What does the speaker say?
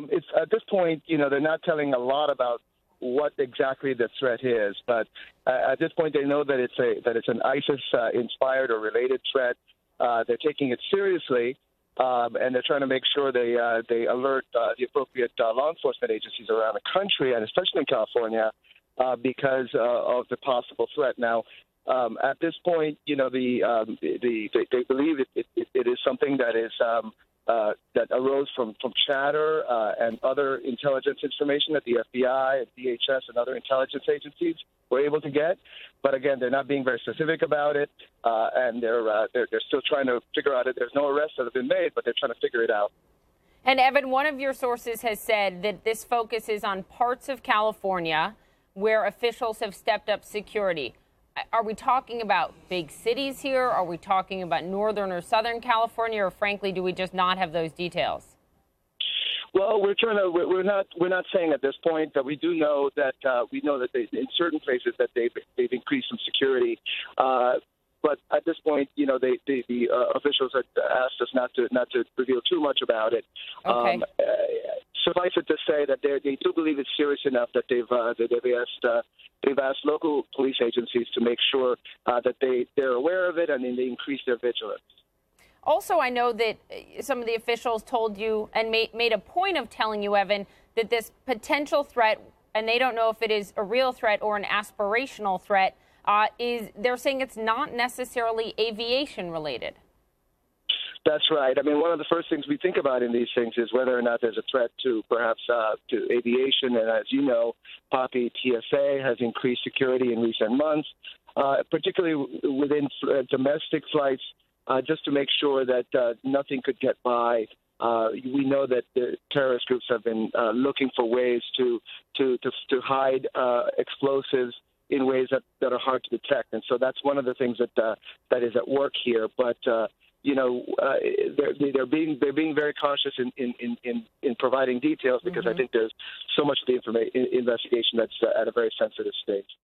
It's at this point, they're not telling a lot about what exactly the threat is, but at this point, they know that it's an ISIS inspired or related threat. They're taking it seriously, and they're trying to make sure they alert the appropriate law enforcement agencies around the country, and especially in California, because of the possible threat. Now, at this point, they believe it is something that is that arose from chatter and other intelligence information that the FBI, and DHS, and other intelligence agencies were able to get. But again, they're not being very specific about it, and they're still trying to figure out it. There's no arrests that have been made, but they're trying to figure it out. And Evan, one of your sources has said that this focuses on parts of California where officials have stepped up security. Are we talking about big cities here? Are we talking about Northern or Southern California, or frankly, do we just not have those details? Well, we're not saying at this point, but we do know that in certain places that they've increased some security. But at this point, the officials had asked us not to reveal too much about it. Okay. Suffice it to say that they do believe it's serious enough that they've asked local police agencies to make sure that they're aware of it and then they increase their vigilance. Also, I know that some of the officials told you and made a point of telling you, Evan, that this potential threat, and they don't know if it is a real threat or an aspirational threat, they're saying it's not necessarily aviation related. That's right. I mean, one of the first things we think about in these things is whether or not there's a threat to perhaps to aviation. And as you know, Poppy, TSA has increased security in recent months, particularly within domestic flights, just to make sure that nothing could get by. We know that the terrorist groups have been looking for ways to hide explosives in ways that are hard to detect, and so that's one of the things that is at work here. But they're being very cautious in providing details because I think there's so much of the investigation that's at a very sensitive stage.